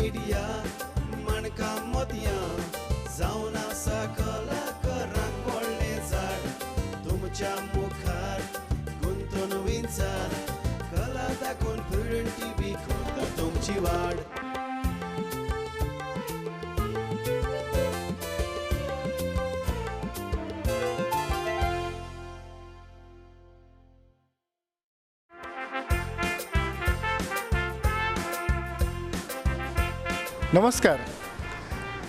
Media मणका मोतयां जावन आसा कलाकारांक व्हडलें झाड तुमच्या मुखार गुंतून विंचार कला दाखोवन प्रुडंट टीव्ही करता तुमची वाड. नमस्कार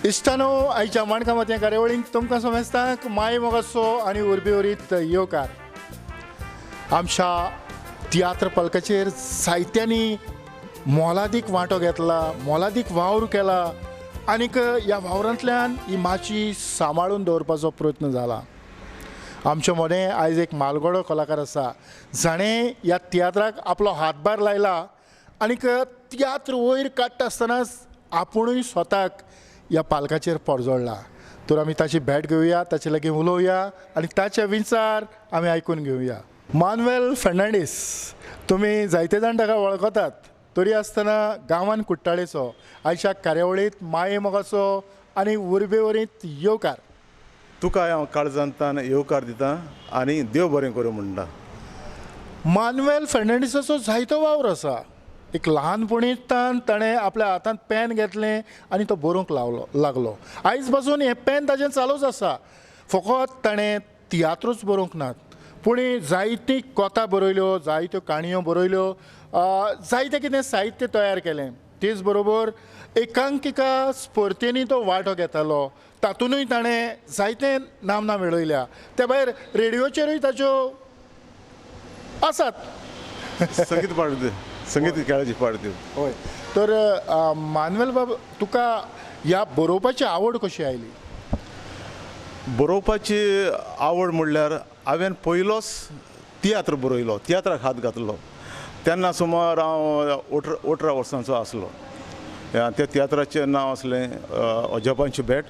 इश्टानो, आयच्या मणका मोतयां कार्यावळींक तुमकां समेस्तांक माय मोगाचो आनी उर्बेवरीत येवकार. आमच्या तियात्र पलकाचेर साहित्यांनी मोलादीक वांटो घेतला, मोलादीक वावर केला आनीक ह्या वावरांतल्यान ही माची सांबाळून दवरपाचो प्रयत्न जाला. आमचे मोने आयज एक मालगडो कलाकार आसा जाणें ह्या तियात्राक आपलो हातभार लायला आनीक तियात्र वयर काडटा आसतनाच आपुणूय स्वताक ह्या पालकाचेर परजोडला. तर आमी ताची भेट घेवया, ताचे लागीं उलोवया आनी ताचे विचार आमी आयकून घेवया. मानुएल फेर्नांडीस, तुमी जायते जाण ताका वळखतात, तरी आसतना गांवान कुट्टाळेचो आयच्या कार्यावळींत माये मोगाचो आनी उर्बेवरीत येवकार. तुका हांव काळजांतान येवकार दितां आनी देव बरें करूं म्हणटा. मानुएल फेर्नांडीसाचो जायतो वावर आसा. एक ल्हानपणींतल्यान ताणें आपल्या हातांत पेन घेतलें आनी तो बरोवंक लागलो. आयज पासून हें पेन ताजें चालूच आसा. फकत ताणें तियात्रूच बरोवंक नात, पूण जायतीं कथा बरयल्यो, जायत्यो काणयो बरयल्यो, जायतें कितें साहित्य तयार केलें. तेच बरोबर एकांकिका स्पर्धेनी तो वांटो घेतालो. तातूंतय ताणें जायते नामना मेळयल्या. त्या भायर रेडिओचेरूय ताच्यो आसात संगीत पाडते, संगीत खेळाची पाडते. हय. तर मानुएल बाब, तुका ह्या बरोवपाची आवड कशी आयली? बरोवपाची आवड म्हणल्यार हांवें पयलोच तियात्र बरयलो, तियात्राक हात घातलो. तेन्ना सुमार हांव 18 वर्सांचो आसलो. त्या तियात्राचें नांव आसलें अजबांची भेट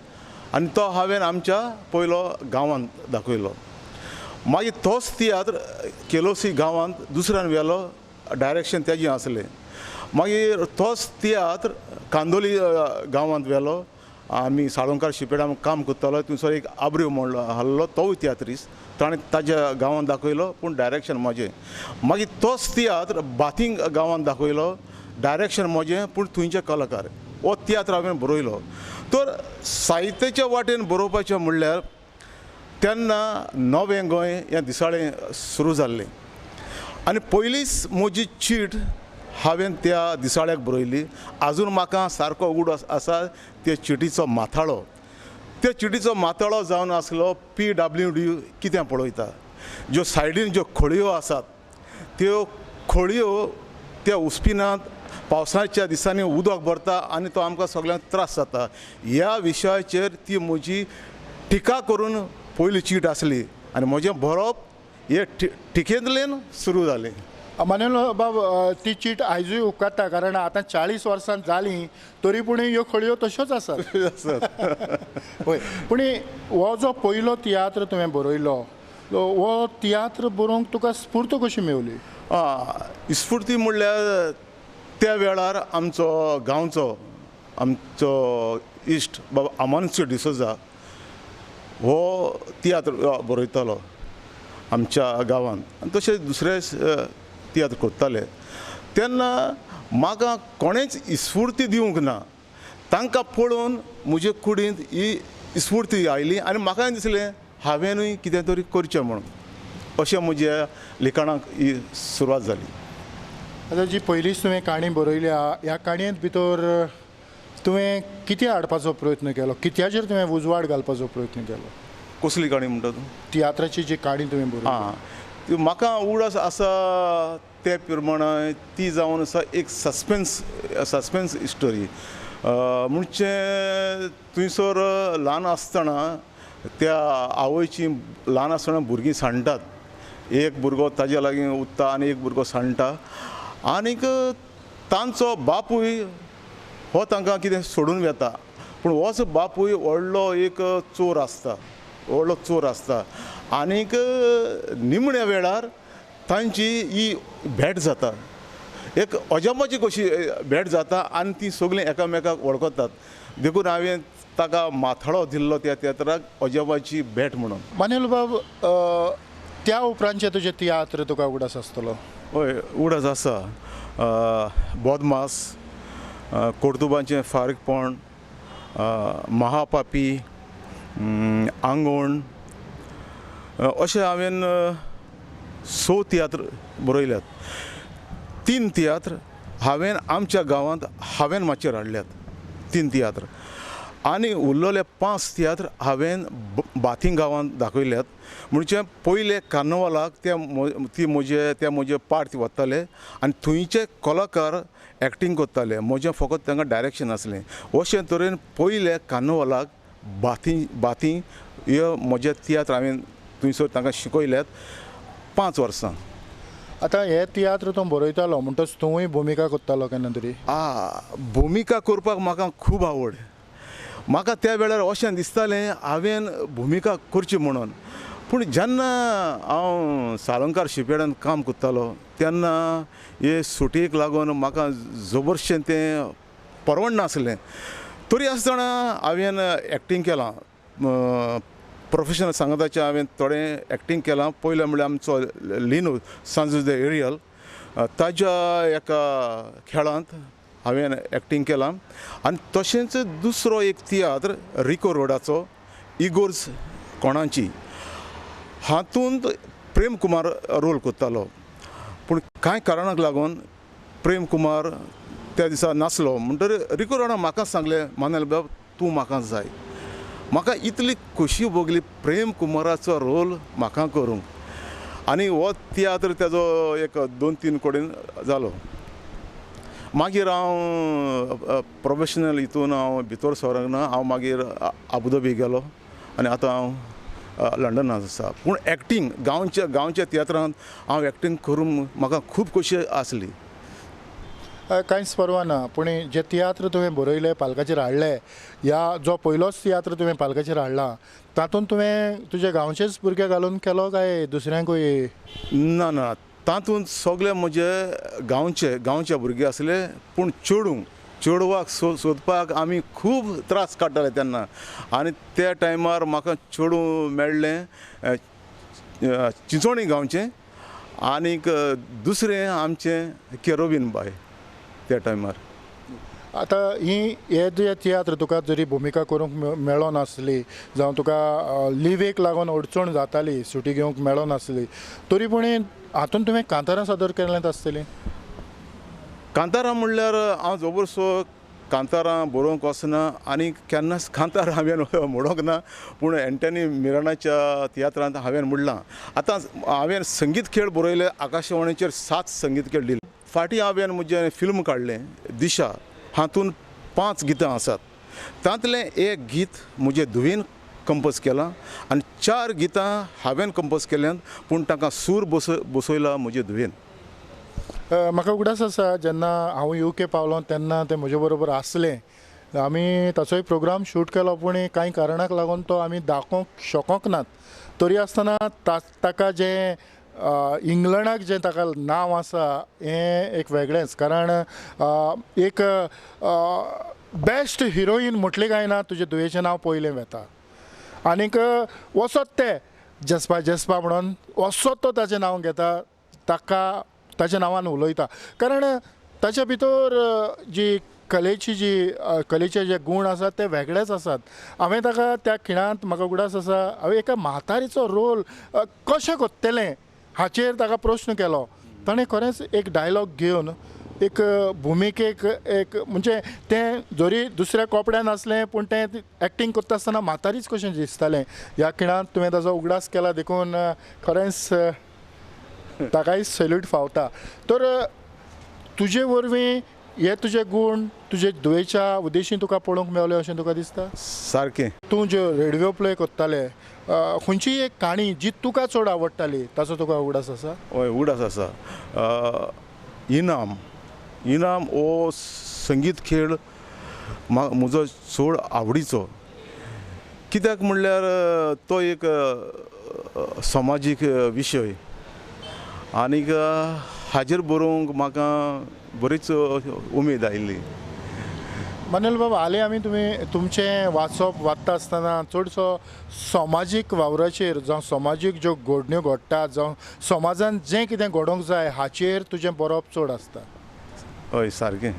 आनी तो हांवें आमच्या पयलो गांवांत दाखयलो. मागीर तोच तियात्र केलोसी गांवांत दुसऱ्यान व्हेलो, डायरेक्शन तेजें आसलें. मागीर तोच तियात्र कांदोली गांवांत व्हेलो. आमी साळोंकार शिपेडान काम करतालो, थंयसर एक आब्रिव म्हणलो आहलो, तोय तियात्रीस. ताणें ताज्या गांवांत दाखयलो, पूण डायरेक्शन म्हजें. मागीर तोच तियात्र बाथिंग गांवांत दाखयलो, डायरेक्शन म्हजें, पूण थंयचे कलाकार. हो तियात्र हांवें बरयलो. तर साहित्याच्या वाटेन बरोवपाचें म्हणल्यार तेन्ना नवें गोंय हें दिसाळें सुरू जाल्लें आनी पयलींच म्हजी चीट हांवें त्या दिसाळ्याक बरयली. आजून म्हाका सारको उगड आसा त्या चिटीचो माथाळो. त्या चिटीचो माथाळो जावन आसलो PWD कितें पळयता. ज्यो सायडीन ज्यो खळयो आसात त्यो खळयो त्या उस्पिनांत पावसाच्या दिसांनी उदक भरता आनी तो आमकां सगळ्यांक त्रास जाता. ह्या विशयाचेर ती म्हजी टिका करून पयली चीट आसली आनी म्हजें बरोवप हे टिकेंतल्यान सुरू जालें. मानुएल बाब, ती चीट आयजूय उपकारता, कारण आतां 40 वर्सां जालीं तरी पूण ह्यो खळयो तश्योच आसात. हय. पूण हो जो पयलो तियात्र तुवें बरयलो, हो तियात्र बरोवंक तुका स्फूर्त कशी मेवली? स्फूर्ती म्हणल्यार त्या वेळार आमचो गांवचो आमचो इश्ट बाबा आमान्सो डिसोजा हो तियात्र बरयतालो आमच्या गांवांत आनी तशेंच दुसरे तियात्र करताले. तेन्ना म्हाका कोणेच स्फूर्ती दिवंक ना. तांकां पळोवन म्हजे कुडींत ही स्फूर्ती आयली आनी म्हाकाय दिसलें हांवेंनूय कितें तरी करचें म्हणून. अशें म्हज्या लिखाणाक ही सुरवात जाली. आतां जी पयलींच तुवें काणी बरयल्या, ह्या काणयेंत भितर तुवें कितें हाडपाचो प्रयत्न केलो? कित्याचेर तुवें उजवाड घालपाचो प्रयत्न केलो? कसली काणी म्हणटा तूं? तियात्राची जी काणी तुवें बरयली. ती म्हाका उगड आसा ते प्रमाणे ती जावन आसा एक सस्पेन्स स्टोरी. म्हणजे थंयसर ल्हान आसतना त्या आवयची ल्हान आसतना भुरगीं सांडटात. एक भुरगो ताज्या लागीं उरता आनी एक भुरगो सांडटा आनीक तांचो बापूय हो तांकां कितें सोडून वेता. पूण होच बापूय व्हडलो एक चोर आसता आनीक निमण्या वेळार तांची ही भेट जाता. एक अजापाची कशी भेट जाता आनी ती सगळीं एकामेकाक वळखतात देखून हांवें ताका माथाळो दिल्लो त्या तियात्राक अजापाची भेट म्हणून. मानेल बाब, त्या उपरांतचे तुजे तियात्र तुका उगडास आसतलो? हय, उगडास आसा. बोदमास, कोर्तुबाचें फारीकपण, महापापी, आंगोण अशें हांवें 6 तियात्र बरयल्यात. 3 तियात्र हांवें आमच्या गांवांत माचयेर हाडल्यात, 3 तियात्र. आनी उरलेले 5 तियात्र हांवें बाथिंग गांवांत दाखयल्यात. म्हणजे पयले कार्नवालाक ते म्हजे पार्ट वताले आनी थंयचे कलाकार एक्टींग करताले, म्हजें फकत तांकां डायरेक्शन आसलें. अशे तरेन पयले कार्नवालाक बाथी हे म्हजे तियात्र हांवें थंयसर तांकां शिकयल्यात 5 वर्सां. आतां हे तियात्र तूं बरयतालो म्हणटच तूंय भुमिका करतालो केन्ना तरी? भुमिका करपाक म्हाका खूब आवड. म्हाका त्या वेळार अशें दिसतालें हांवें भुमिका करची म्हणून. पूण जेन्ना हांव साळंकार शिपेडांत काम करतालो तेन्ना हे सुटयेक लागून म्हाका जबरशें तें परवडनासलें. तरी आसतना हांवें एक्टींग केलां. प्रोफेशनल सांगाताचें हांवें थोडें एक्टींग केलां. पयलें म्हणल्यार आमचो लिनू सांजूस द एरियल ताज्या एका खेळांत हांवें एक्टींग केलां. आनी तशेंच दुसरो एक तियात्र रिको रोडाचो इगोर्ज कोणाची, हातूंत प्रेम कुमार रोल करतालो. पूण कांय कारणाक लागून प्रेम कुमार त्या दिसा नासलो. म्हणटकीर रिको रोडान म्हाका सांगलें, मानेल बाब तूं म्हाका जाय. म्हाका इतली खोशी भोगली प्रेम कुमाराचो रोल म्हाका करूंक. आनी हो तियात्र तेजो एक 2-3 कडेन जालो. मागीर हांव प्रोफेशनल हितून हांव भितर सरोंक ना. हांव मागीर आबुधाबी गेलो आनी आतां हांव लंडनांत आसा. पूण एक्टींग गांवच्या तियात्रांत हांव एक्टींग करूंक म्हाका खूब खोशी आसली. कांयच परवा ना, पूण जे तियात्र तुवें बरयले पालकाचेर हाडले, ह्या जो पयलोच तियात्र तुवें पालकाचेर हाडला तातूंत तुवें तुजे गांवचेच भुरगे घालून केलो काय दुसऱ्यांकूय? ना, तातूंत सगळे म्हजे गांवचे भुरगे आसले. पूण चेडवाक सोदपाक आमी खूब त्रास काडटाले तेन्ना. आनी त्या टायमार म्हाका चेडूं मेळ्ळें चिंचोणी गांवचें आनीक दुसरें आमचें केरोबीन बाय त्या टायमार. आतां हे जे तियात्र तुका जरी भुमिका करूंक मेळो नासली जावं तुका लिवेक लागून अडचण जाताली, सुटी घेवंक मेळो नासली, तरी पूण हातूंत तुवें कांतारां सादर केल्यांत आसतलीं? कांतारां म्हणल्यार हांव जबरसो कांतारां बरोवंक वचना आनी केन्नाच कांतार हांवें म्हणोंक ना. पूण एंटनी मिरानाच्या तियात्रांत हांवें म्हणलां. आतां हांवें संगीत खेळ बरयले, आकाशवाणीचेर 7 संगीत खेळ दिले. फाटीं हांवें म्हजें फिल्म काडलें दिशा, हातूंत 5 गितां आसात. तांतलें एक गीत म्हजे धुवेन कंपोज केलां आनी 4 गितां हांवें कंपोज केल्यांत, पूण ताका सूर बसयला म्हजे धुवेन. म्हाका उगडास आसा, जेन्ना हांव UK पावलो तेन्ना ते म्हजे बरोबर आसले. आमी ताचोय प्रोग्राम शूट केलो, पूण कांय कारणाक लागून तो आमी दाखोवंक शकोंक नात. तरी आसतना ताका जें इंग्लंडाक जें ताका नांव आसा हें एक वेगळेंच. कारण एक बेस्ट हिरोईन म्हटली काय ना तुजे धुवेचें नांव पयलें वेता. आनीक वसत ते जस्पा म्हणून वसत तो ताचें नांव घेता, ताका ताच्या नांवान उलयता. कारण ताच्या भितर जी कलेचे जे गूण आसात ते वेगळेच आसात. हांवें ताका त्या खिणांत म्हाका उगडास आसा, हांवें एका म्हातारीचो रोल कशें कोत्तेलें हाचेर ताका प्रश्न केलो. ताणें खरेंच एक डायलॉग घेवन एक भुमिकेक एक म्हणजे तें जरी दुसऱ्या कोपड्यान आसलें पूण तें एक्टींग करता आसतना म्हातारीच कशें दिसतालें. ह्या खिणांत तुवें ताचो उगडास केला देखून खरेंच ताकाय सॅल्यूट फावता. तर तुजे वरवीं हे तुजे गूण तुजे धुवेच्या उद्देशीन तुका पळोवंक मेवले अशें तुका दिसता? सारकें. तूं ज्यो रेडिओ प्ले करताले खंयची एक काणी जी तुका चड आवडटाली ताचो तुका उगडास आसा? हय, उगडास आसा. इनाम हो संगीत खेळ म्हजो चड आवडीचो. कित्याक म्हणल्यार तो एक समाजीक विशय आनीक हाजेर बरोवंक म्हाका बरीच उमेद आयिल्ली. मानेल बाबा, हालीं आमी तुमचें वाचता आसतना चडसो समाजीक वावराचेर जावं समाजीक ज्यो घडण्यो घडटात जावं समाजान जें कितें घडोवंक जाय हाचेर तुजें बरोवप चड आसता. हय, सारकें.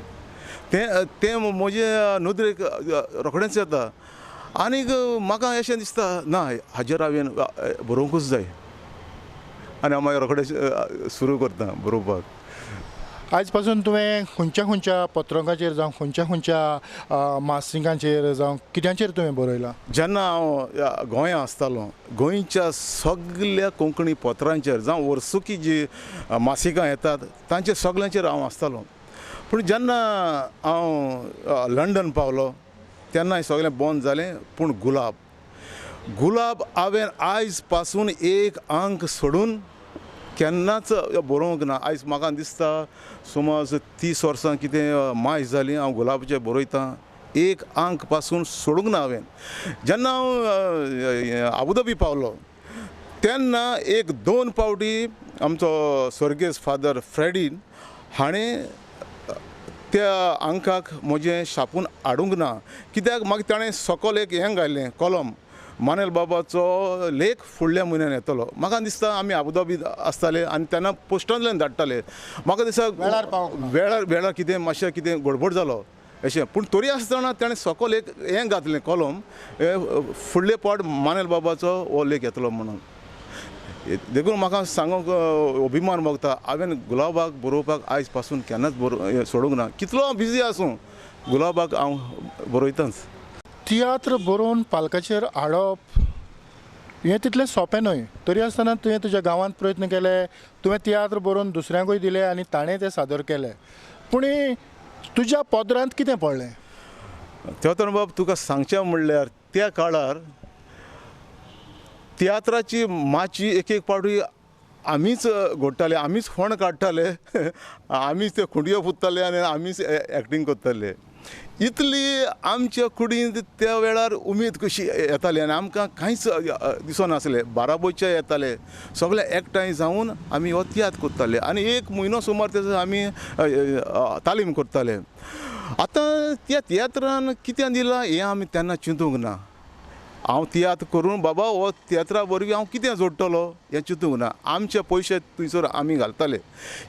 तें म्हजे नदरेक रोखडेंच येता. आनीक म्हाका अशें दिसता ना हाजेर हांवें बरोवंकूच जाय आनी हांव मागीर रोखडें सुरू करता बरोवपाक. आयज पासून तुवें खंयच्या पत्रकाचेर जावं खंयच्या मासिकांचेर जावं कित्याचेर तुवें बरयलां? जेन्ना हांव गोंयांत आसतालो, गोंयच्या सगळ्या कोंकणी पत्रांचेर जावं वर्सुकी जी मासिकां येतात तांचेर सगळ्यांचेर हांव आसतालो. पूण जेन्ना हांव लंडन पावलो तेन्ना हें सगळें बंद जालें. पूण गुलाब हांवें आयज पासून एक अंक सोडून केन्नाच बरोवंक ना. आयज म्हाका दिसता समज 30 वर्सां कितें मायज जालीं हांव गुलाबाचें बरयतां. एक अंक पासून सोडूंक ना हांवें. जेन्ना हांव आबुधाबी पावलो तेन्ना 1-2 फावटी आमचो स्वर्गीय फादर फ्रेडीन हाणें त्या अंकाक म्हजें छापून हाडूंक ना. कित्याक म्हाका ताणें सकयल एक हें घाल्लें कॉलम, मानेल बाबाचो लेख फुडल्या म्हयन्यान येतलो. म्हाका दिसता आमी आबुधाबी आसताले आनी तेन्ना पोस्टांतल्यान धाडटाले. म्हाका दिसता वेळार कितें मातशें कितें गडबड जालो अशें. पूण तरी आसतना ताणें सकयल एक हें घातलें कॉलम, फुडले पावट मानेल बाबाचो हो लेख येतलो म्हणून. देखून म्हाका सांगूंक अभिमान भोगता हांवें गुलाबाक बरोवपाक आयज पासून केन्नाच सोडूंक ना. कितलो हांव बिजी आसूं गुलाबाक हांव बरयतांच. तियात्र बरोवन पालकाचेर हाडप हें तितलें सोंपें न्हय. तरी आसतना तुवें तुज्या गांवांत प्रयत्न केले, तुवें तियात्र बरोवन दुसऱ्यांकूय दिलें आनी ताणें तें सादर केलें. पूण तुज्या पदरांत कितें पडलें? तेवतर बाब तुका सांगचें म्हणल्यार त्या काळार तियात्राची माची एक पावटी आमीच घडटाले, आमीच फोंड काडटाले, आमीच ते खुंडयो पुत्ताले आनी आमीच एक्टींग करताले. इतली आमच्या कुडींत त्या वेळार उमेद कशी येताली आनी आमकां कांयच दिसनासलें. बाराबोचे येताले, सगळे एकठांय जावन आमी हो तियात्र करताले आनी 1 म्हयनो सुमार तेजो आमी तालीम करताले. आतां त्या तियात्रान कितें दिलां हें आमी तेन्ना चिंतूंक ना. हांव तियात्र करून बाबा हो तियात्रा वरवीं हांव कितें जोडटलो हें चिंतूंक ना. आमचे पयशे थंयसर आमी घालताले.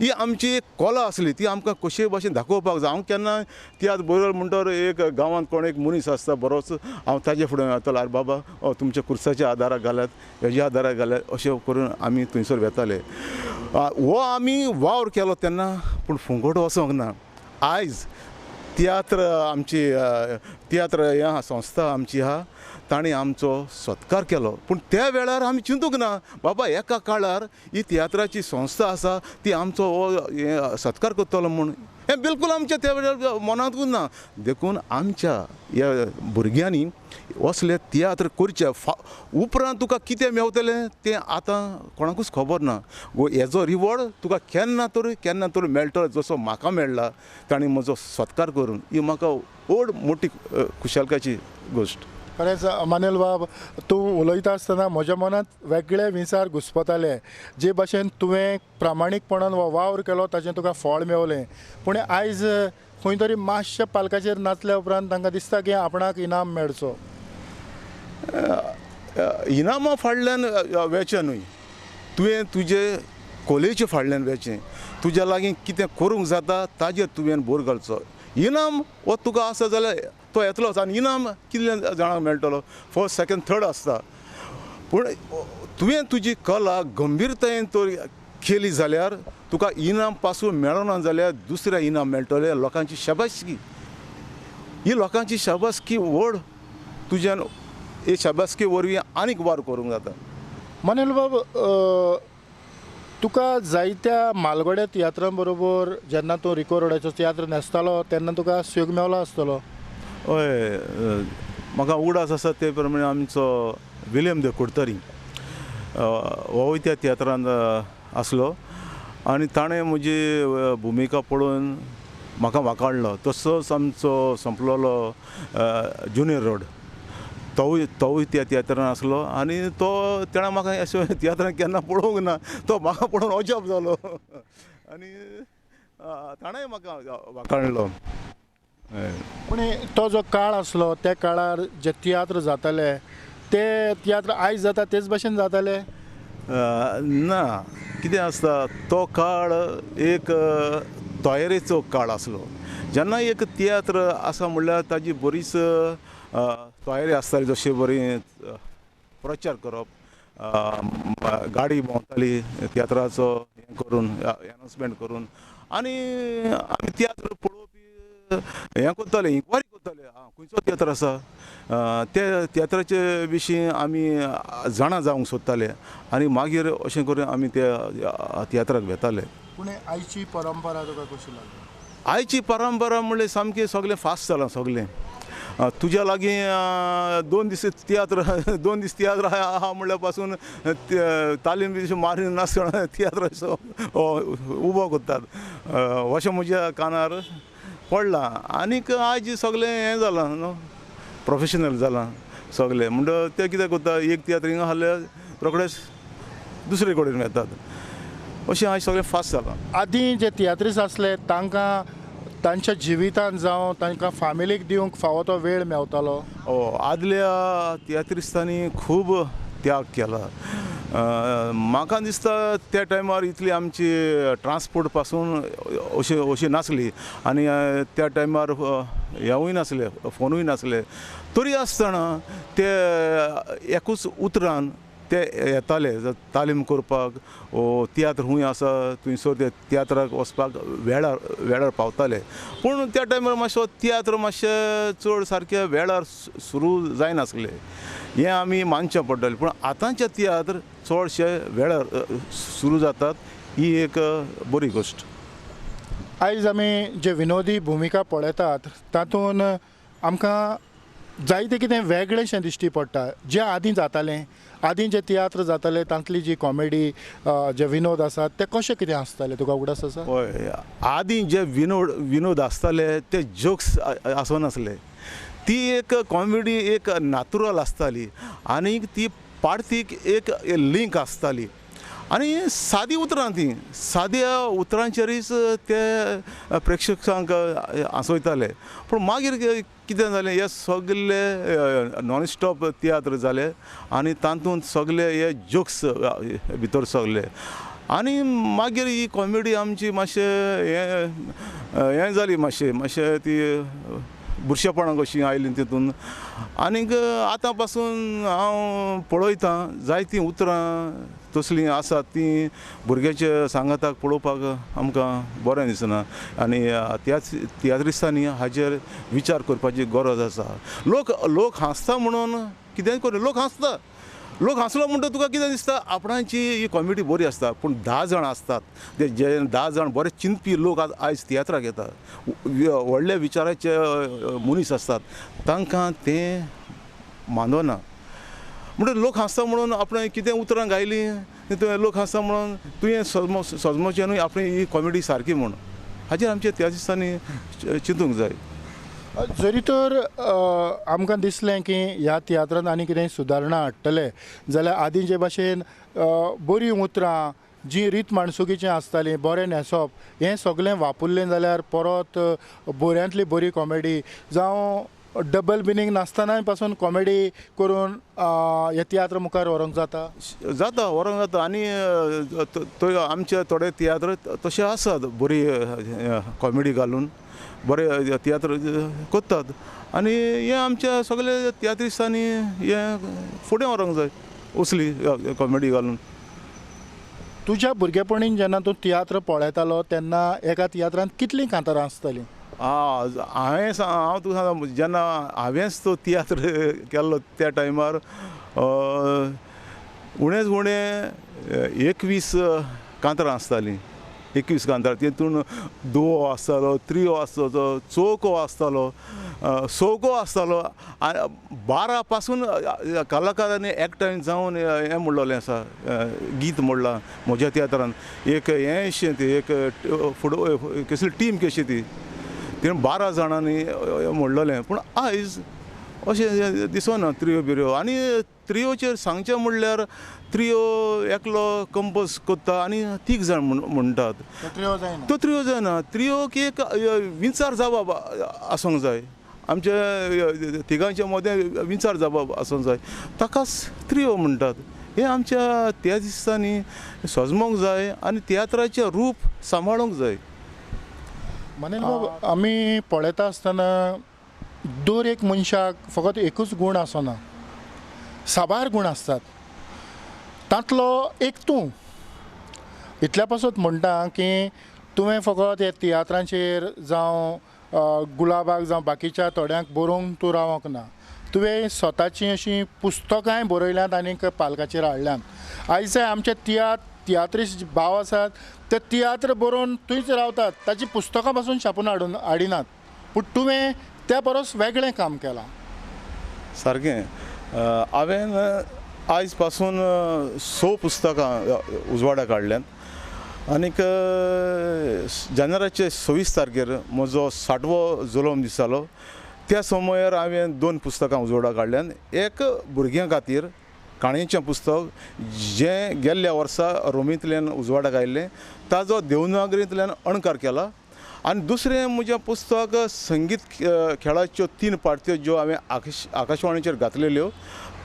ही आमची एक कला आसली, ती आमकां कशे भाशेन दाखोवपाक जाय. हांव केन्ना तियात्र बरोवप म्हणटोर एक गांवांत कोण एक मनीस आसता बरोच, हांव ताजे फुडें वतालो, आरे बाबा तुमच्या कुर्साच्या आदाराक घालात, हेज्या आदाराक घालात, अशें करून आमी थंयसर वेताले. हो आमी वावर केलो तेन्ना, पूण फुंगट वचोंक ना. आयज तियात्र आमची तियात्र ह्या संस्था आमची आहा ताणें आमचो सत्कार केलो. पूण त्या वेळार आमी चिंतूंक ना बाबा एका काळार ही तियात्राची संस्था आसा ती आमचो हो सत्कार करतलो म्हूण. हें बिलकूल आमच्या त्या वेळार मनांतूच ना. देखून आमच्या ह्या भुरग्यांनी असले तियात्र करचे उपरांत तुका कितें मेवतलें तें आतां कोणाकूच खबर ना. हेजो रिवॉर्ड तुका केन्ना तरी मेळटलो. जसो म्हाका मेळ्ळा ताणें म्हजो सत्कार करून, ही म्हाका व्हड मोठी खुशालकाची गोश्ट. खरेंच मानेल बाब, तूं उलयता आसतना म्हज्या मनांत वेगळे विचार घुसपताले. जे भाशेन तुवें प्रामाणीकपणान हो वावर केलो ताचें तुका फळ मेवलें. पूण आयज खंय तरी मातशे पालकाचेर नाचल्या उपरांत तांकां दिसता की आपणाक इनाम मेळचो. इनामा फाटल्यान वेचें न्हय, तुवें तुजे कलेचे फाटल्यान वेचें. तुज्या लागीं कितें करूंक जाता ताजेर तुवें भर घालचो. इनाम हो तुका आसा जाल्यार तो येतलोच आनी इनाम कितल्या जाणांक मेळटलो, फर्स्ट सेकंड थर्ड आसता. पूण तुवें तुजी कला गंभीरतायेन तर केली जाल्यार तुका इनाम पासून मेळना जाल्यार दुसरें इनाम मेळटलें, लोकांची शाबासकी. ही लोकांची शाबासकी व्हड तुज्यान हे शाबासकी वरवीं आनीक वार करूंक जाता. मानेल बाब, तुका जायत्या मालगड्या तियात्रां बरोबर जेन्ना तूं रिको रोडाचो तियात्र न्हेसतालो तेन्ना तुका सूग मेवलो आसतलो. हय, म्हाका उगडास आसा ते प्रमाणे आमचो विलियम द कुडतरी होय त्या तियात्रांत आसलो आनी ताणें म्हजी भुमिका पळोवन म्हाका वाखाडलो. तसोच आमचो संपलोलो ज्युनियर रोड तोवूय त्या तियात्रान आसलो आनी तो तेणें म्हाका अशें तियात्रान केन्ना पळोवंक ना. तो म्हाका पळोवन अजाप जालो. आनी ताणें म्हाका वाखाणलो. पूण तो जो काळ आसलो त्या काळार जे तियात्र जाताले ते तियात्र आयज जाता तेच भशेन जाताले? ना, कितें आसता तो काळ एक तयारेचो काळ आसलो. जेन्ना एक तियात्र आसा म्हणल्यार ताजी बरीच तयारी आसताली, जशी बरी प्रचार करप, गाडी भोंवताली तियात्राचो हें करून एनाउन्समेंट करून, आनी आमी तियात्र पळोवपी हें करताले, इन्क्वायरी करताले खंयचो तियात्र आसा ते तियात्राचे विशीं आमी जाणा जावंक सोदताले आनी मागीर अशें करून आमी त्या तियात्राक वेताले. पूण आयची परंपरा तुका कशी लागली? आयची परंपरा म्हणल्यार सामकें सगळें फास्ट जालां. सगळें तुज्या लागीं 2 दीस तियात्र आहा म्हणल्या पासून तालीम बी मारीन नासतना तियात्राचो उबो करतात, अशें म्हज्या कानार पडलां. आनीक आयज सगळें हें जालां न्हू, प्रोफेशनल जालां सगळें. म्हणटा ते कितें करता, एक तियात्र हिंगा आहल्यार रोखडेच दुसरे कडेन वेतात, अशें आयज सगळें फास्ट जालां. आदीं जे तियात्रीस्ट आसले तांकां तांच्या जिवितांत जावं तांकां फॅमिलीक दिवंक फावो तो वेळ मेवतालो? आदल्या तियात्रिस्तांनी खूब त्याग केला. म्हाका दिसता त्या टायमार इतली आमची ट्रान्सपोर्ट पासून अशी नासली आनी त्या टायमार हेवूय नासले, फोनूय नासले. तरी आसतना ते एकूच उतरान ते येताले तालीम करपाक, तियात्र खूंय आसा थंयसर ते तियात्राक वचपाक वेळार पावताले. पूण त्या टायमार मातसो तियात्र मातशें चड सारके वेळार सुरू जायनासले, हें आमी मानचें पडटलें. पूण आतांचे तियात्र चडशे वेळार सुरू जातात, ही एक बरी गोश्ट. आयज आमी जे विनोदी भुमिका पळयतात तातूंत आमकां जायतें कितें वेगळेंशें दिश्टी पडटा. जें आदीं जातालें, आदीं जे तियात्र जाताले तांतली जी कॉमेडी जे विनोद आसात ते कशें कितें आसताले, तुका उगडास आसा? हय, आदीं जे विनोद आसताले ते जोक्स आसनासले. ती एक कॉमेडी एक नॅचरल आसताली आनी ती पार्थीक एक लिंक आसताली आनी सादी उतरां, ती साद्या उतरांचेरच ते प्रेक्षकांक आसयताले. पूण मागीर कितें जालें, हे सगळे नॉन स्टॉप तियात्र जाले आनी तातूंत सगळे हे जोक्स भितर सगळे आनी मागीर ही कॉमेडी आमची मातशें हें जाली, मातशें ती बुरशेपणां कशीं आयलीं तितून. आनीक आतां पासून हांव पळयतां जायतीं उतरां तसलीं आसात तीं भुरग्याच्या सांगाताक पळोवपाक आमकां बरें दिसना आनी तियात्रिस्तांनी हाचेर विचार करपाची गरज आसा. लोक हांसता म्हणून कितेंय करूं, लोक हांसलो म्हणटा तुका कितें दिसता, आपणाची ही कॉमेडी बरी आसता. पूण 10 जाण आसतात, जे 10 जाण बरे चिंतपी लोक आयज तियात्राक येतात, व्हडल्या विचाराचे मनीस आसतात, तांकां तें मानना. म्हणटा लोक हांसता म्हणून आपणें कितें उतरां गायलीं, लोक हांसता म्हणून तुवें सजमोचें न्हय आपणी ही कॉमेडी सारकी म्हूण. हाचेर आमच्या तियात्रिस्तांनी चिंतूंक जाय. जरी तर आमकां दिसलें की ह्या तियात्रांत आनी कितेंय सुदारणा हाडटले जाल्यार आदीं जे भाशेन बरीं उतरां जी रीत माणसुकीचें आसतालीं, बरें न्हेसप, हें सगळें वापरलें जाल्यार परत बऱ्यांतली बरी कॉमेडी जावं डबल मिनींग नासतनाय पासून कॉमेडी करून हे तियात्र मुखार व्हरोंक व्हरोंक जाता. आनी आमचे थोडे तियात्र तशे आसात, बरी कॉमेडी घालून बरे तियात्र करतात आनी हे आमच्या सगळे तियात्रिस्तांनी हे फुडें व्हरोंक जाय असली कॉमेडी घालून. तुज्या भुरगेपणीन जेन्ना तूं तियात्र पळयतालो तेन्ना एका तियात्रांत कितलीं कांतारां आसतालीं? हांव तुका सांगता, जेन्ना हांवेंच तो तियात्र केल्लो त्या टायमार उणेंच उणें 21 कांतारां आसतालीं. 21 कांतार, तितून दुवो आसतालो, त्रियो आसतालो, चौको आसतालो, सौको आसतालो. 12 पासून कलाकारांनी एकठांय जावन हें म्हणलोलें आसा, गीत म्हणलां म्हज्या तियात्रान. एक हें अशें ती एक फुडें कसली टीम कशी ती 12 जाणांनी म्हणलोलें. पूण आयज अशें दिसना त्रियो बिरियो. आनी त्रियोचेर सांगचें म्हणल्यार त्रियो एकलो कंपोज करता आनी तीग जाण म्हणटात. तो त्रियो जायना. त्रियोक एक विचार जावप आसूंक जाय. आमच्या तिगांच्या मदें विचार जावप आसूंक जाय, ताकाच त्रियो म्हणटात. हे आमच्या त्या दिसांनी सजमोंक जाय आनी तियात्राचें रूप सांबाळूंक जाय. मानेल बाब, आमी पळयता आसतना दर एक मनशाक फकत एकूच गूण आसना, साबार गूण आसतात. तांतलो एक तूं. इतल्या पासून म्हणटा की तुवें फकत हे तियात्रांचेर जावं गुलाबाक जावं बाकीच्या थोड्यांक बरोवंक तूं रावोंक ना. तुवें स्वताचीं अशीं पुस्तकांय बरयल्यांत आनीक पालकाचेर हाडल्यात. आयज आमचे तियात्रिस्ट भाव आसात ते तियात्र बरोवन थंयच रावतात, ताची पुस्तकां पासून छापून हाडिनात. पूण तुवें त्या परस वेगळें काम केलां. सारकें. हांवें आयज पासून 6 पुस्तकां उजवाड्याक हाडल्यात आनीक जानेवारीचे 26 तारखेर म्हजो 60वो जल्म दीस जालो. त्या समयार हांवें 2 पुस्तकां उजवाड्याक हाडल्यात. एक भुरग्यां खातीर काणयेचें पुस्तक जें गेल्ल्या वर्सा रोमींतल्यान उजवाड्याक आयिल्लें, ताजो देवनागरींतल्यान अणकार केला. आनी दुसरें म्हजें पुस्तक संगीत खेळाच्यो 3 पार्ट्यो ज्यो हांवें आकाशवाणीचेर घातलेल्यो,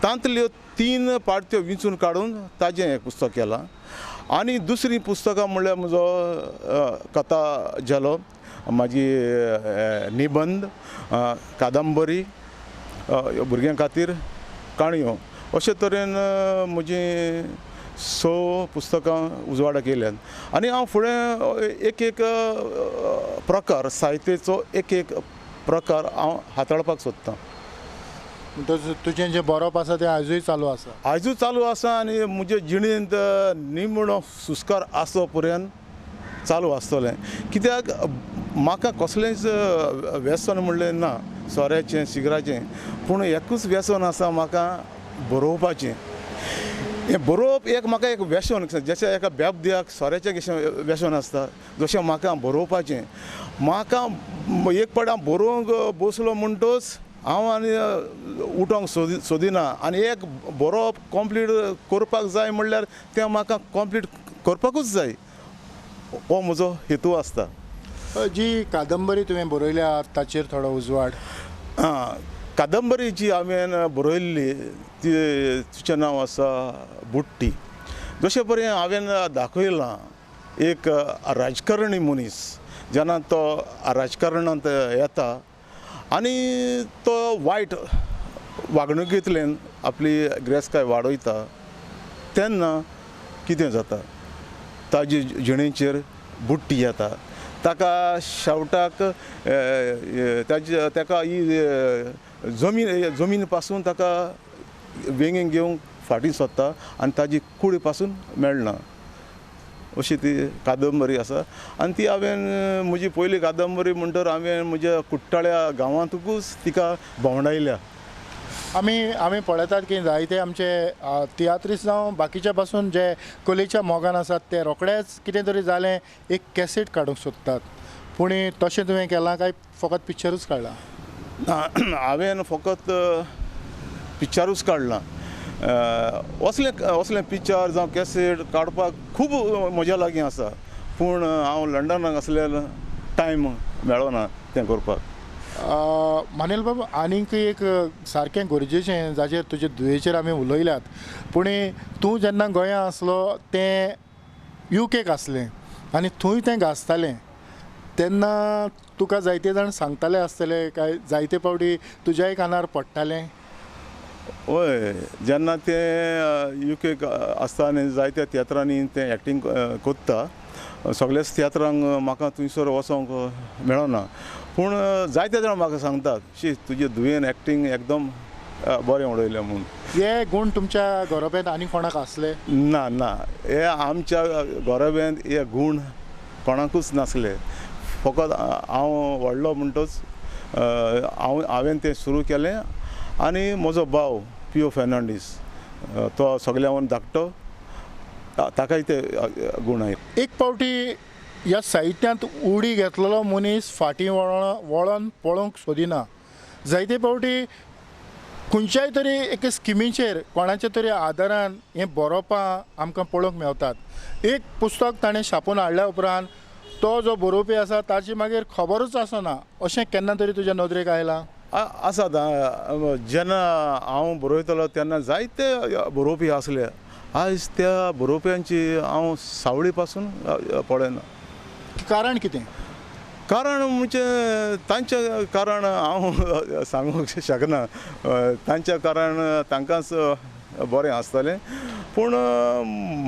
तांतल्यो 3 पार्ट्यो विंचून काडून ताजें हें पुस्तक केलां. आनी दुसरी पुस्तकां म्हणल्यार म्हजो कथा जालो, म्हाजी निबंद, कादंबरी, भुरग्यां खातीर काणयो, अशे तरेन म्हजी 6 पुस्तकां उजवाड्याक येयल्यात. आनी हांव फुडें एक प्रकार, साहित्याचो एक प्रकार हांव हाताळपाक सोदतां. तुजें जें बरोवप आसा तें आजूय चालू आसा? आजूय चालू आसा आनी म्हजे जिणेंत निमणो सुस्कार आसो पर्यंत चालू आसतलें. कित्याक म्हाका कसलेंच व्यसन म्हणलें ना सोऱ्याचें सिगराचें, पूण एकूच व्यसन आसा म्हाका बरोवपाचें. हें बरोवप म्हाका एक व्यसन, जशें एका बेबद्याक सोऱ्याचें कशें व्यसन आसता, जशें म्हाका बरोवपाचें. म्हाका एक पावटी हांव बरोवंक बसलो म्हणटच हांव आनी उठोंक सोदिना. आनी एक बरोवप कंप्लीट करपाक जाय म्हणल्यार तें म्हाका कंप्लीट करपाकूच जाय, हो म्हजो हेतू आसता. जी कादंबरी तुवें बरयल्या ताचेर थोडो उजवाड. कादंबरी जी हांवें बरयल्ली तिचें नांव आसा बुट्टी. जशें परेन हांवें दाखयलां, एक राजकारणी मनीस जेन्ना तो राजकारणांत येता आनी तो वायट वागणुकींतल्यान आपली गिरेस्तकाय वाडयता, तेन्ना कितें जाता, ताजे जिणेचेर बुट्टी येता. ताका शेवटाक ताका ही जमीन पासून ताका वेंगेन घेवंक फाटीं सोदता आनी ताजी कुडी पासून मेळना. अशी ती कादंबरी आसा. आनी ती हांवें म्हजी पयली कादंबरी म्हणटर हांवें म्हज्या कुट्टाळ्या गांवांतूच तिका भोंवडायल्या. आमी पळयतात की जायते आमचे तियात्रिस्ट जावं बाकीच्या पासून जे कलेच्या मोगान आसात ते रोखडेच कितें तरी जालें एक कॅसेट काडूंक सोदतात. पूण तशें तुवें केलां काय फकत पिक्चरूच काडलां? हांवें फकत पिक्चरूच काडलां. असलें पिक्चर जावं कॅसेट काडपाक खूब म्हज्या लागीं आसा, पूण हांव लंडनाक आसलेलो टायम मेळना तें करपाक. मानेल बाबा, आनीक एक सारकें गरजेचें जाचेर तुजे दुयेचेर आमी उलयल्यात, पूण तूं जेन्ना गोंयांत आसलो तें UK आसलें आनी थंय तें गाजतालें, तेन्ना तुका जायते जाण सांगताले आसतले काय जायते फावटी तुज्याय कानार पडटालें? हय, जेन्ना तें UK आसता आनी जायत्या तियात्रांनी तें एक्टींग कोत्ता, सगळ्याच तियात्रांक म्हाका थंयसर वचोंक मेळना. पूण जायते जाण म्हाका सांगतात, शी तुजें दुयेन एक्टींग एकदम बरें उडयलें म्हूण. हे गूण तुमच्या गोरोब्यांत आनी कोणाक आसले? ना, हे आमच्या गोरोब्यांत हे गूण कोणाकूच नासले. फकत हांव व्हडलो म्हणटच हांवें तें सुरू केलें आनी म्हजो भाव P.O. फेर्नांडीस तो सगळ्यांक धाकटो, ताकाय ते गूण आहेत. एक फावटी ह्या साहित्यांत उडी घेतलेलो मनीस फाटीं वळोन पळोवंक सोदिना. जायते फावटी खंयच्याय तरी एक स्किमीचेर कोणाच्या तरी आदारान हें बरोवपां आमकां पळोवंक मेवतात. एक पुस्तक ताणें छापून हाडल्या उपरांत तो जो बरोवपी आसा ताची मागीर खबरूच आसना अशें केन्ना तरी तुज्या नदरेक आयलां? आसात. जेन्ना हांव बरयतलो तेन्ना जायते बरोवपी आसले. आयज त्या बरोवप्यांची हांव सावळी पासून पळयना. कारण कितें? कारण म्हणजे तांचें कारण हांव सांगूंक शकना. तांचें कारण तांकांच बरें आसतलें. पूण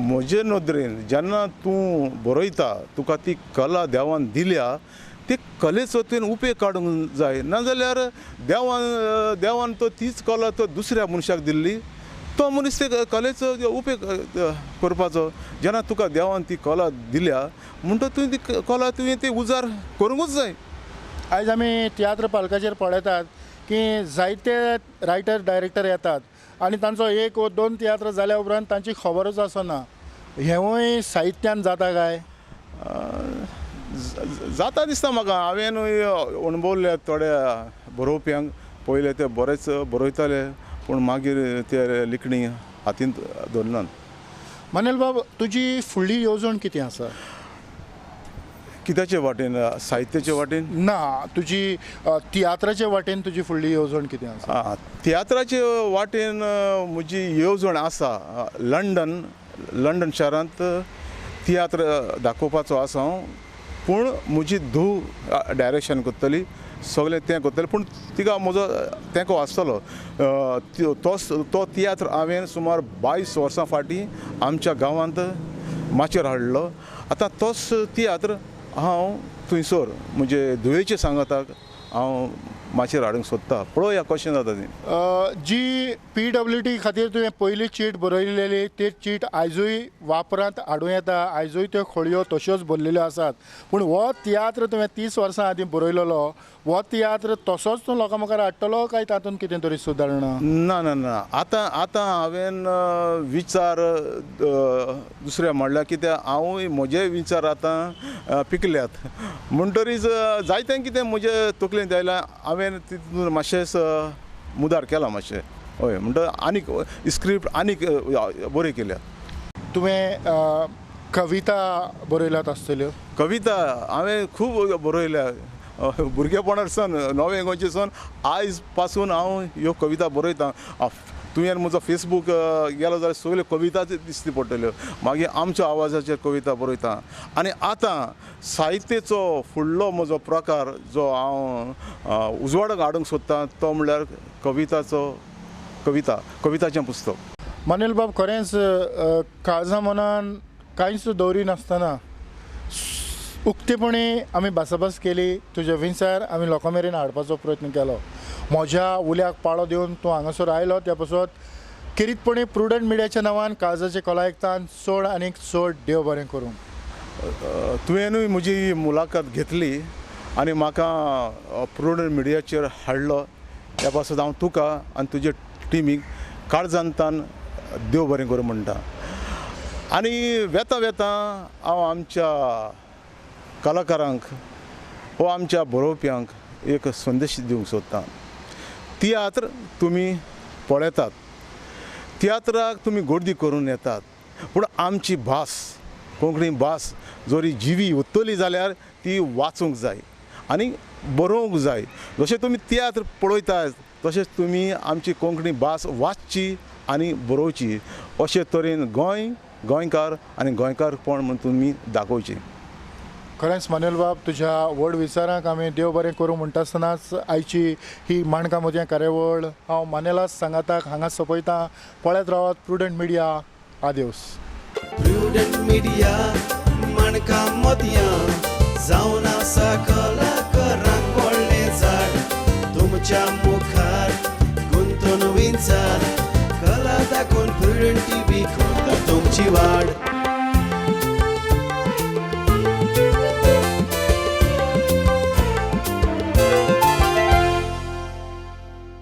म्हजे नदरेन जेन्ना तूं बरयता तुका ती कला देवान दिल्या ते कलेचो तुवें उपेग काडूंक जाय. नाजाल्यार देवान तो तीच कला तो दुसऱ्या मनशाक दिल्ली तो मनीस ते कलेचो उपेग करपाचो. जेन्ना तुका देवान ती कला दिल्या म्हणटा तुवें ती कला तुवें ती उजार करूंकूच जाय. आयज आमी तियात्र पालकाचेर पळयतात की जायते रायटर डायरेक्टर येतात आनी तांचो एक वा दोन तियात्र जाल्या उपरांत तांची खबरूच आसना. हेंवूय साहित्यान जाता काय? जाता दिसता म्हाका. हांवेंनूय अणभवले थोड्या बरोवप्यांक. पयले ते बरेच बरयताले पूण मागीर ते लिखणी हातींत धरनात. मानेल बाब, तुजी फुडली येवजण कितें आसा? कित्याचे वाटेन? साहित्याचे वाटेन? ना, तुजी तियात्राचे वाटेन तुजी फुडली येवजण कितें आसा? तियात्राचे वाटेन म्हजी येवजण आसा. लंडन शारांत तियात्र दाखोवपाचो आसा हांव. पूण म्हजी धूव डायरेक्शन करतली, सगळें तें करतलें. पूण तिका म्हजो तेंको आसतलो. तो तियात्र हांवें सुमार 22 वर्सां फाटीं आमच्या गांवांत माचयेर हाडलो. आतां तोच तियात्र हांव थंयसर म्हणजे धुवेच्या सांगाताक हांव माचयेर हाडूंक सोदता. पळोवया कशें जाता तें. जी PWD खातीर तुवें पयली चीट बरयलेली ती चीट आयजूय वापरांत हाडूं येता. आयजूय त्यो खोळयो तश्योच भरलेल्यो आसात. पूण हो तियात्र तुवें 30 वर्सां आदीं बरयलेलो हो तियात्र तसोच तूं लोकां मुखार हाडटलो काय तातूंत कितें तरी सुदारणा? ना. आतां हांवें विचार दुसरे म्हणल्यार कित्याक हांवूय म्हजे विचार आतां पिकल्यात. म्हणटरीच जायतें कितें म्हजे तकलेंत आयलां. हांवें तितून मातशें मुदार केलां मातशें. हय, म्हणटा आनीक स्क्रिप्ट आनीक बऱ्यो केल्या. तुवें कविता बरयल्यात आसतल्यो? कविता हांवें खूब बरयल्या. भुरगेपणासान 9वे गोंयचेसून आयज पासून हांव ह्यो कविता बरयतां. तुवें म्हजो फेसबूक गेलो जाल्यार सगल्यो कविताच दिश्टी पडटल्यो. मागीर आमच्या आवाजाचेर कविता बरयतां. आनी आतां साहित्याचो फुडलो म्हजो प्रकार जो हांव उजवाडाक हाडूंक सोदतां तो म्हणल्यार कविताचें पुस्तक. मानेल बाब, खरेंच काळजा मनान कांयच दवरिनासतना उक्तेपणी आमी भासाभास केली. तुज्या विचार आमी लोकां मेरेन हाडपाचो प्रयत्न केलो. म्हज्या उल्याक पाळो दिवन तूं हांगासर आयलो त्या पासत किरीतपणी प्रुडंट मिडियाच्या नांवान काळजाचे कलायकतान चड आनीक चड देव बरें करूं. तुवेंनूय म्हजी मुलाखत घेतली आनी म्हाका प्रुडंट मिडियाचेर हाडलो. त्या पासत हांव तुका आनी तुजे टिमीक काळजांतान देव बरें करूं म्हणटा. आनी वेता हांव आमच्या कलाकारांक वा आमच्या बरोवप्यांक एक संदेश दिवंक सोदतां. तियात्र तुमी पळयतात, तियात्राक तुमी गर्दी करून येतात, पूण आमची भास कोंकणी भास जरी जिवी उत्तली जाल्यार ती वाचूंक जाय आनी बरोवंक जाय. जशें तुमी तियात्र पळयतात तशेंच तुमी आमची कोंकणी भास वाचची आनी बरोवची. अशे तरेन गोंयकार आनी गोंयकारपण म्हूण तुमी दाखोवचें. खरेंच मानेल बाब, तुज्या व्हड विचारांक आमी देव बरें करूं म्हणटा आसतनाच आयची ही माणकां मोतयां कार्यावळ हांव मानेलास सांगाताक हांगा सोंपयतां. पळयत रावात प्रुडंट मिडिया. आदिवस. प्रुडंट मिडिया माणकां मोतयां जावन आसा कलाकारांक व्हडलें झाड. तुमच्या मुखार गुंतून विचार कला दाखोवन प्रुडंट TV करता तुमची वाड.